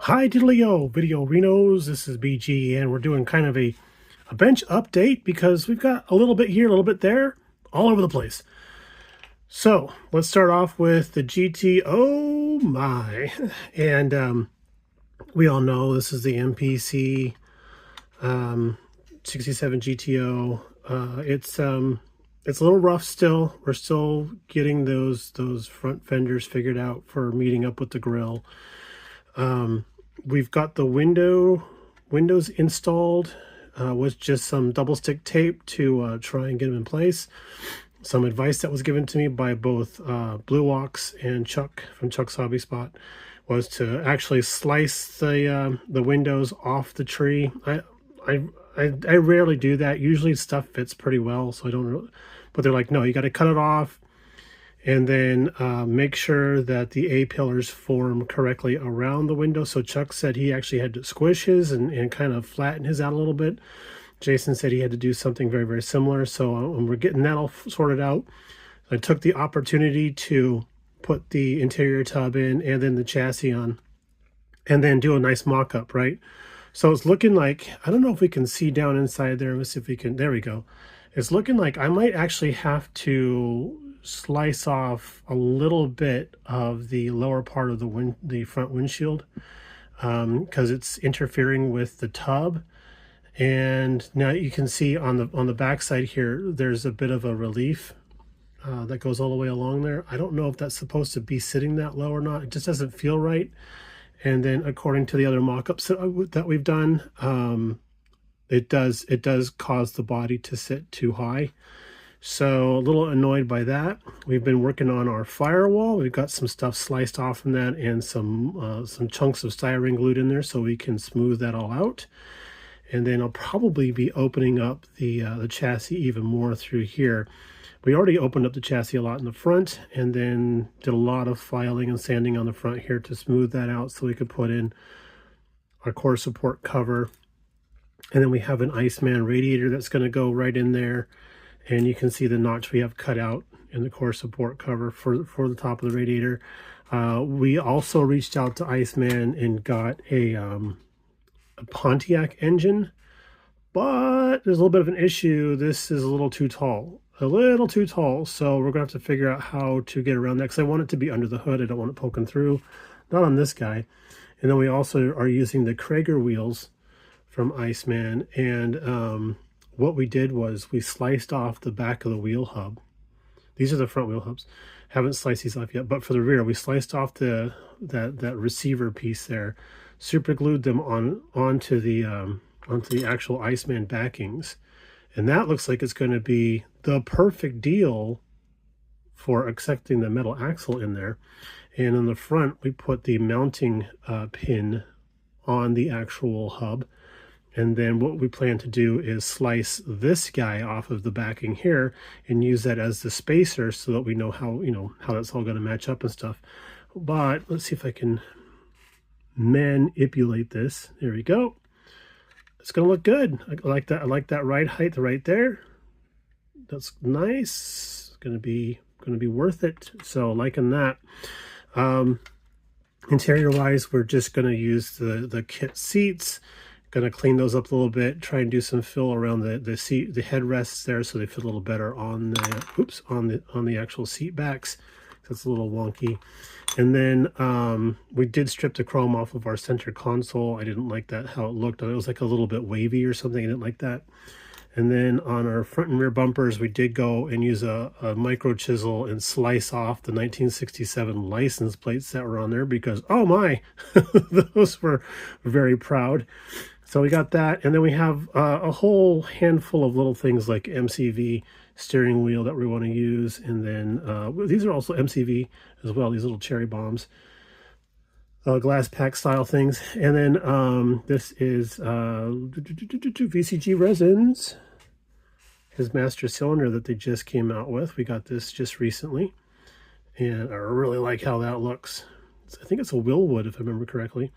Hi Diddley-o, Video Renos, this is BG, and we're doing kind of a bench update because we've got a little bit here, a little bit there, all over the place. So let's start off with the GT. Oh my. And we all know this is the MPC 67 GTO. It's a little rough still. We're still getting those front fenders figured out for meeting up with the grill. We've got the windows installed with just some double stick tape to try and get them in place. Some advice that was given to me by both Blue Ox and Chuck from Chuck's Hobby Spot was to actually slice the windows off the tree. I rarely do that. Usually stuff fits pretty well, so I don't really, but they're like, no, you got to cut it off and then make sure that the A-pillars form correctly around the window. So Chuck said he actually had to squish his and kind of flatten his out a little bit. Jason said he had to do something very, very similar. So when we're getting that all sorted out, I took the opportunity to put the interior tub in and then the chassis on and then do a nice mock-up, right? So it's looking like, I don't know if we can see down inside there. Let's see if we can, there we go. It's looking like I might actually have to slice off a little bit of the lower part of the front windshield because it's interfering with the tub. And now you can see on the back side here, there's a bit of a relief that goes all the way along there. I don't know if that's supposed to be sitting that low or not. It just doesn't feel right. And then according to the other mock-ups that we've done, it does cause the body to sit too high. So a little annoyed by that. We've been working on our firewall. We've got some stuff sliced off from that and some chunks of styrene glued in there so we can smooth that all out. And then I'll probably be opening up the chassis even more through here. We already opened up the chassis a lot in the front and then did a lot of filing and sanding on the front here to smooth that out so we could put in our core support cover. And then we have an Iceman radiator that's going to go right in there. And you can see the notch we have cut out in the core support cover for the top of the radiator. We also reached out to Iceman and got a Pontiac engine, but there's a little bit of an issue. This is a little too tall, so we're gonna have to figure out how to get around that because I want it to be under the hood. I don't want it poking through, not on this guy. And then we also are using the Krager wheels from Iceman, and what we did was we sliced off the back of the wheel hub. These are the front wheel hubs. Haven't sliced these off yet, but for the rear, we sliced off that receiver piece there, super glued them onto the actual Iceman backings, and that looks like it's going to be the perfect deal for accepting the metal axle in there. And in the front, we put the mounting pin on the actual hub. And then what we plan to do is slice this guy off of the backing here and use that as the spacer so that we know how that's all going to match up and stuff. But let's see if I can manipulate this. There we go. It's going to look good. I like that. I like that ride height right there. That's nice. It's going to be worth it. So liking that. Interior wise, we're just going to use the kit seats. Going to clean those up a little bit, try and do some fill around the seat, the headrests there, so they fit a little better on the actual seat backs. That's a little wonky. And then we did strip the chrome off of our center console. I didn't like that how it looked. It was like a little bit wavy or something. I didn't like that. And then on our front and rear bumpers, we did go and use a micro chisel and slice off the 1967 license plates that were on there because, oh my, those were very proud. So we got that, and then we have a whole handful of little things like MCV steering wheel that we want to use, and then these are also MCV as well, these little cherry bombs, glass pack style things. And then this is VCG resins, his master cylinder that they just came out with. We got this just recently, and I really like how that looks. I think it's a Willwood if I remember correctly.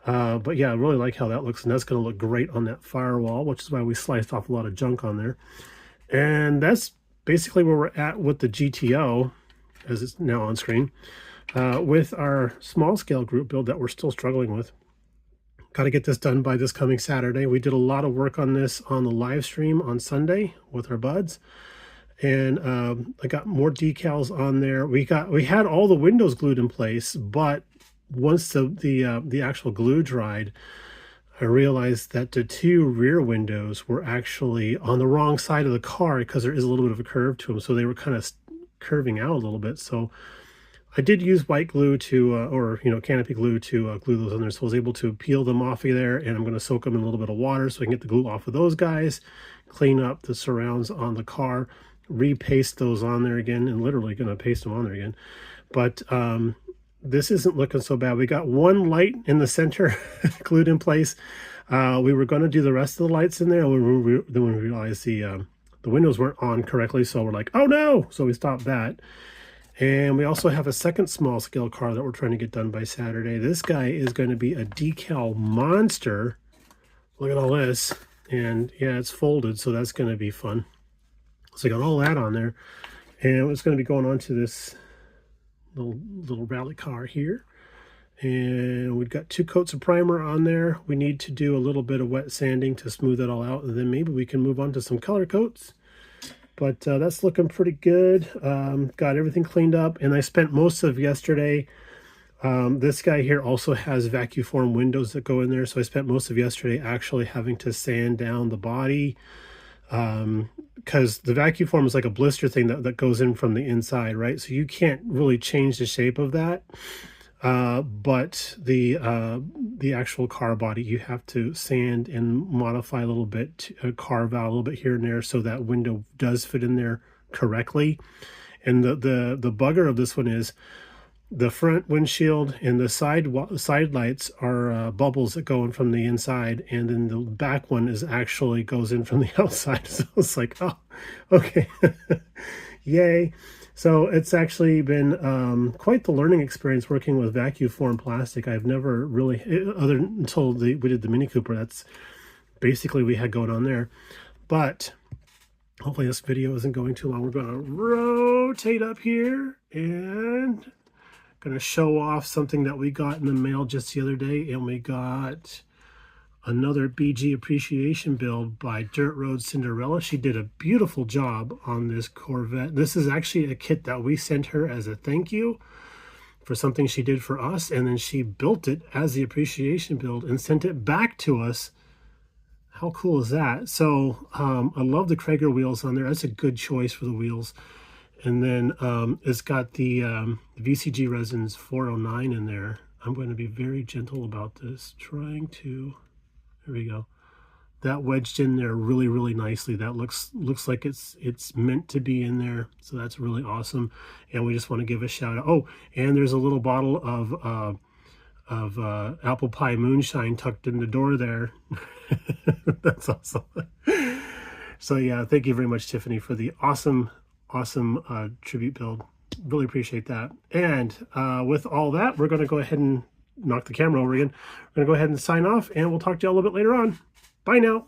But yeah, I really like how that looks, and that's going to look great on that firewall, which is why we sliced off a lot of junk on there. And that's basically where we're at with the GTO, as it's now on screen, with our small scale group build that we're still struggling with. Got to get this done by this coming Saturday. We did a lot of work on this on the live stream on Sunday with our buds, and I got more decals on there. We had all the windows glued in place, but once the actual glue dried, I realized that the two rear windows were actually on the wrong side of the car because there is a little bit of a curve to them, so they were kind of curving out a little bit. So I did use white glue to, or canopy glue to glue those on there. So I was able to peel them off of there, and I'm going to soak them in a little bit of water so I can get the glue off of those guys, clean up the surrounds on the car, repaste those on there again, and literally going to paste them on there again. But this isn't looking so bad. We got one light in the center glued in place. We were going to do the rest of the lights in there, and then we realized the windows weren't on correctly, so we're like, oh no! So we stopped that. And we also have a second small scale car that we're trying to get done by Saturday. This guy is going to be a decal monster. Look at all this. And yeah, it's folded, so that's going to be fun. So I got all that on there. And it's going to be going on to this little rally car here. And we've got 2 coats of primer on there. We need to do a little bit of wet sanding to smooth it all out, and then maybe we can move on to some color coats. But that's looking pretty good. Got everything cleaned up, and I spent most of yesterday. This guy here also has vacuum form windows that go in there, so I spent most of yesterday actually having to sand down the body, because the vacuum form is like a blister thing that goes in from the inside, right? So you can't really change the shape of that. But the actual car body, you have to sand and modify a little bit, carve out a little bit here and there so that window does fit in there correctly. And the bugger of this one is the front windshield and the side lights are bubbles that go in from the inside, and then the back one is actually goes in from the outside. So it's like, oh, okay, yay. So it's actually been quite the learning experience working with vacuum form plastic. I've never really, until we did the Mini Cooper, that's basically we had going on there. But hopefully this video isn't going too long. We're going to rotate up here and going to show off something that we got in the mail just the other day. And we got another BG appreciation build by Dirt Road Cinderella. She did a beautiful job on this Corvette. This is actually a kit that we sent her as a thank you for something she did for us, and then she built it as the appreciation build and sent it back to us. How cool is that? So I love the Krager wheels on there. That's a good choice for the wheels. And then it's got the VCG Resins 409 in there. I'm going to be very gentle about this, trying to... There we go. That wedged in there really, really nicely. That looks like it's meant to be in there. So that's really awesome. And we just want to give a shout out. Oh, and there's a little bottle of apple pie moonshine tucked in the door there. That's awesome. So yeah, thank you very much, Tiffany, for the awesome tribute build. Really appreciate that. And with all that, we're going to go ahead and knock the camera over again. We're going to go ahead and sign off, and we'll talk to you all a little bit later on. Bye now.